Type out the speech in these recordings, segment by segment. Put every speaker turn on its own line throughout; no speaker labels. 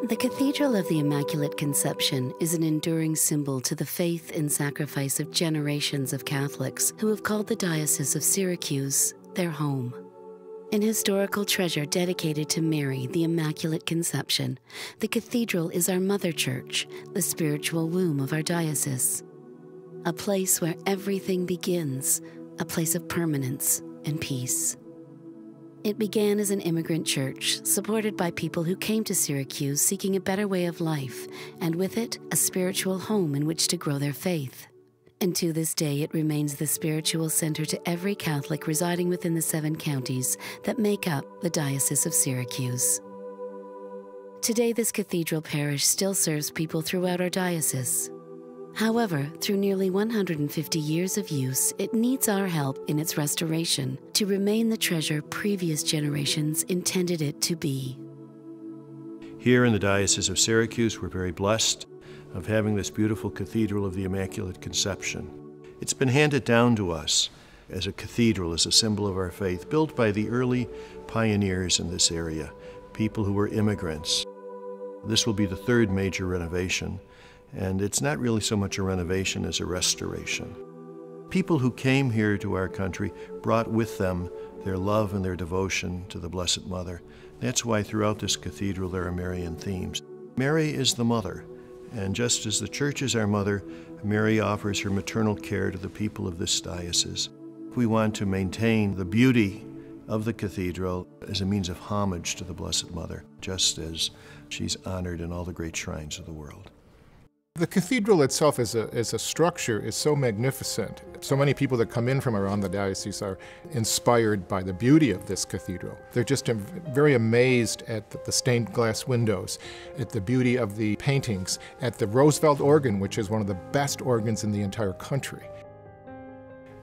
The Cathedral of the Immaculate Conception is an enduring symbol to the faith and sacrifice of generations of Catholics who have called the Diocese of Syracuse their home. An historical treasure dedicated to Mary, the Immaculate Conception, the cathedral is our mother church, the spiritual womb of our diocese. A place where everything begins, a place of permanence and peace. It began as an immigrant church, supported by people who came to Syracuse seeking a better way of life, and with it, a spiritual home in which to grow their faith. And to this day, it remains the spiritual center to every Catholic residing within the 7 counties that make up the Diocese of Syracuse. Today, this cathedral parish still serves people throughout our diocese. However, through nearly 150 years of use, it needs our help in its restoration to remain the treasure previous generations intended it to be.
Here in the Diocese of Syracuse, we're very blessed of having this beautiful Cathedral of the Immaculate Conception. It's been handed down to us as a cathedral, as a symbol of our faith, built by the early pioneers in this area, people who were immigrants. This will be the 3rd major renovation. And it's not really so much a renovation as a restoration. People who came here to our country brought with them their love and their devotion to the Blessed Mother. That's why throughout this cathedral there are Marian themes. Mary is the mother, and just as the Church is our mother, Mary offers her maternal care to the people of this diocese. We want to maintain the beauty of the cathedral as a means of homage to the Blessed Mother, just as she's honored in all the great shrines of the world.
The cathedral itself as a structure is so magnificent. So many people that come in from around the diocese are inspired by the beauty of this cathedral. They're just very amazed at the stained glass windows, at the beauty of the paintings, at the Roosevelt organ, which is one of the best organs in the entire country.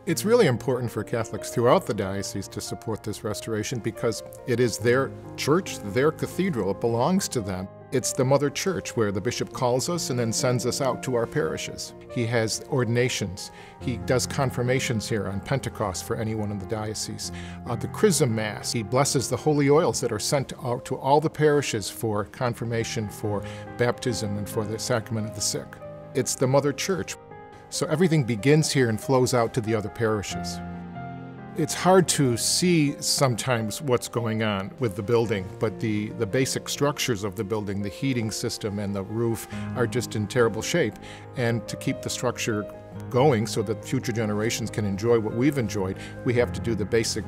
It's really important for Catholics throughout the diocese to support this restoration because it is their church, their cathedral. It belongs to them. It's the Mother Church where the bishop calls us and then sends us out to our parishes. He has ordinations. He does confirmations here on Pentecost for anyone in the diocese. The Chrism Mass, he blesses the holy oils that are sent out to all the parishes for confirmation, for baptism, and for the sacrament of the sick. It's the Mother Church. So everything begins here and flows out to the other parishes. It's hard to see sometimes what's going on with the building, but the basic structures of the building, the heating system and the roof are just in terrible shape. And to keep the structure going so that future generations can enjoy what we've enjoyed, we have to do the basic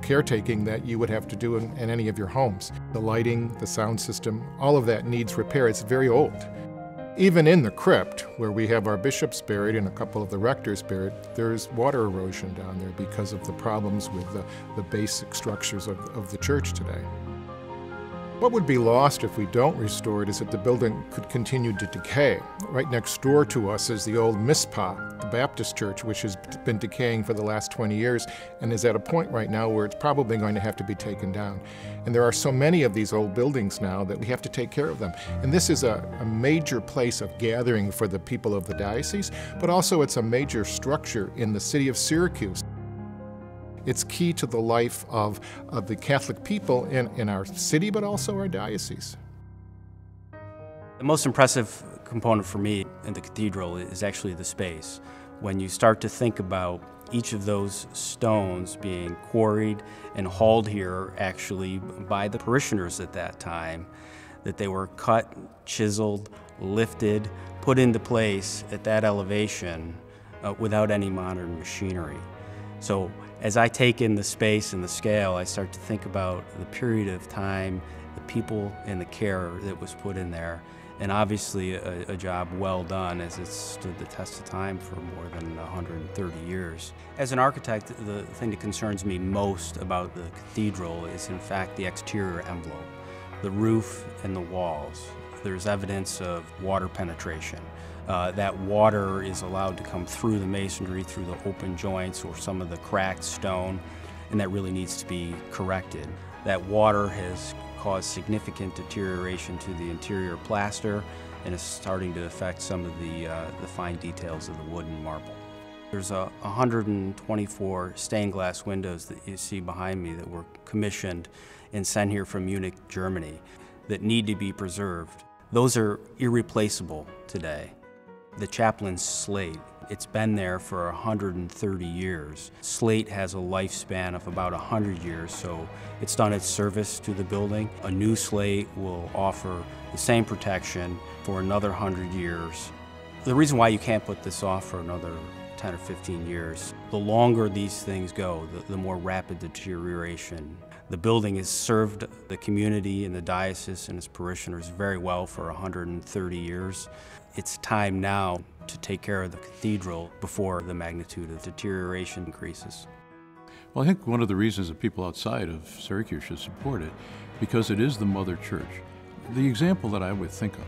caretaking that you would have to do in any of your homes. The lighting, the sound system, all of that needs repair. It's very old. Even in the crypt, where we have our bishops buried and a couple of the rectors buried, there's water erosion down there because of the problems with the basic structures of the church today. What would be lost if we don't restore it is that the building could continue to decay. Right next door to us is the old Mizpah, the Baptist church, which has been decaying for the last 20 years and is at a point right now where it's probably going to have to be taken down. And there are so many of these old buildings now that we have to take care of them. And this is a major place of gathering for the people of the diocese, but also it's a major structure in the city of Syracuse. It's key to the life of the Catholic people in our city, but also our diocese.
The most impressive component for me in the cathedral is actually the space. When you start to think about each of those stones being quarried and hauled here actually by the parishioners at that time, that they were cut, chiseled, lifted, put into place at that elevation without any modern machinery. So as I take in the space and the scale, I start to think about the period of time, the people and the care that was put in there, and obviously a job well done as it's stood the test of time for more than 130 years. As an architect, the thing that concerns me most about the cathedral is in fact the exterior envelope, the roof and the walls. There's evidence of water penetration. That water is allowed to come through the masonry, through the open joints or some of the cracked stone, and that really needs to be corrected. That water has caused significant deterioration to the interior plaster and is starting to affect some of the fine details of the wood and marble. There's 124 stained glass windows that you see behind me that were commissioned and sent here from Munich, Germany. that need to be preserved. Those are irreplaceable today. The chaplain's slate, it's been there for 130 years. Slate has a lifespan of about 100 years, so it's done its service to the building. A new slate will offer the same protection for another 100 years. The reason why you can't put this off for another 10 or 15 years, the longer these things go, the more rapid deterioration. The building has served the community and the diocese and its parishioners very well for 130 years. It's time now to take care of the cathedral before the magnitude of deterioration increases.
Well, I think one of the reasons that people outside of Syracuse should support it, because it is the mother church. The example that I would think of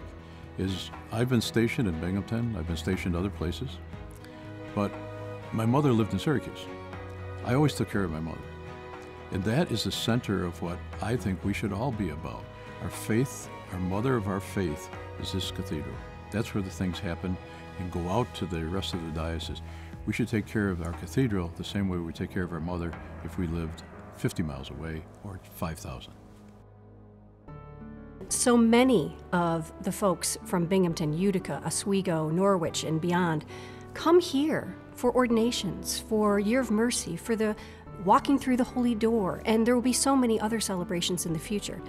is I've been stationed in Binghamton, I've been stationed other places, but my mother lived in Syracuse. I always took care of my mother. And that is the center of what I think we should all be about. Our faith, our mother of our faith, is this cathedral. That's where the things happen and go out to the rest of the diocese. We should take care of our cathedral the same way we take care of our mother if we lived 50 miles away or 5,000.
So many of the folks from Binghamton, Utica, Oswego, Norwich, and beyond come here for ordinations, for Year of Mercy, for the walking through the Holy Door, and there will be so many other celebrations in the future.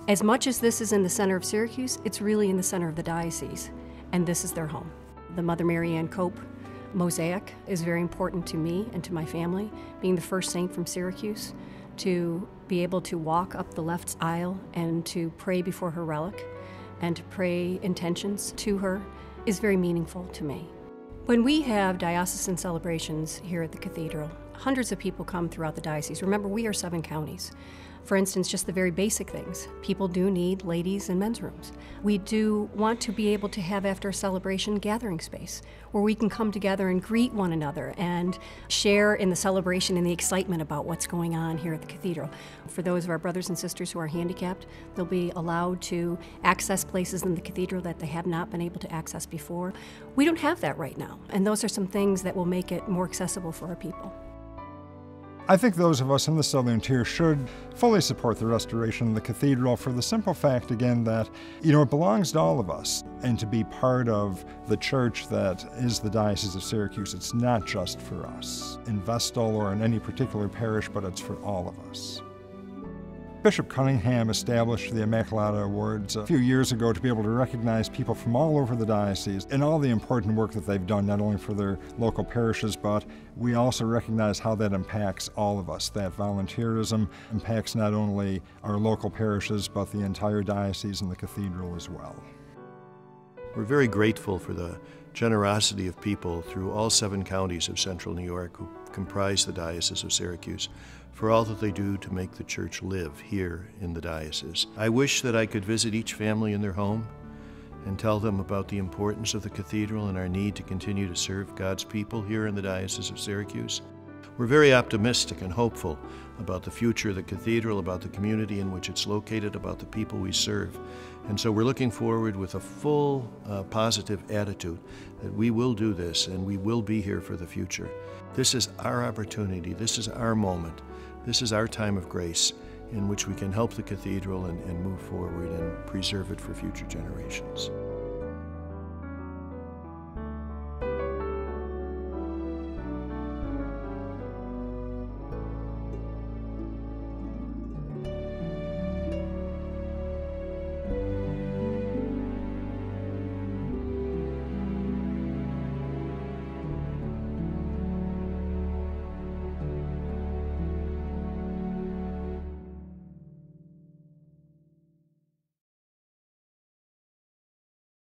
As much as this is in the center of Syracuse, it's really in the center of the diocese, and this is their home. The Mother Mary Ann Cope mosaic is very important to me and to my family, being the first saint from Syracuse, to be able to walk up the left aisle and to pray before her relic and to pray intentions to her is very meaningful to me. When we have diocesan celebrations here at the cathedral, hundreds of people come throughout the diocese. Remember, we are 7 counties. For instance, just the very basic things. People do need ladies' and men's rooms. We do want to be able to have, after a celebration, gathering space where we can come together and greet one another and share in the celebration and the excitement about what's going on here at the cathedral. For those of our brothers and sisters who are handicapped, they'll be allowed to access places in the cathedral that they have not been able to access before. We don't have that right now, and those are some things that will make it more accessible for our people.
I think those of us in the southern tier should fully support the restoration of the cathedral for the simple fact, again, that, it belongs to all of us. And to be part of the church that is the Diocese of Syracuse, it's not just for us in Vestal or in any particular parish, but it's for all of us. Bishop Cunningham established the Immaculate Awards a few years ago to be able to recognize people from all over the diocese and all the important work that they've done, not only for their local parishes, but we also recognize how that impacts all of us. That volunteerism impacts not only our local parishes, but the entire diocese and the cathedral as well.
We're very grateful for the generosity of people through all 7 counties of central New York who comprise the Diocese of Syracuse, for all that they do to make the church live here in the diocese. I wish that I could visit each family in their home and tell them about the importance of the cathedral and our need to continue to serve God's people here in the Diocese of Syracuse. We're very optimistic and hopeful about the future of the cathedral, about the community in which it's located, about the people we serve. And so we're looking forward with a full positive attitude that we will do this and we will be here for the future. This is our opportunity, this is our moment, this is our time of grace in which we can help the cathedral and move forward and preserve it for future generations.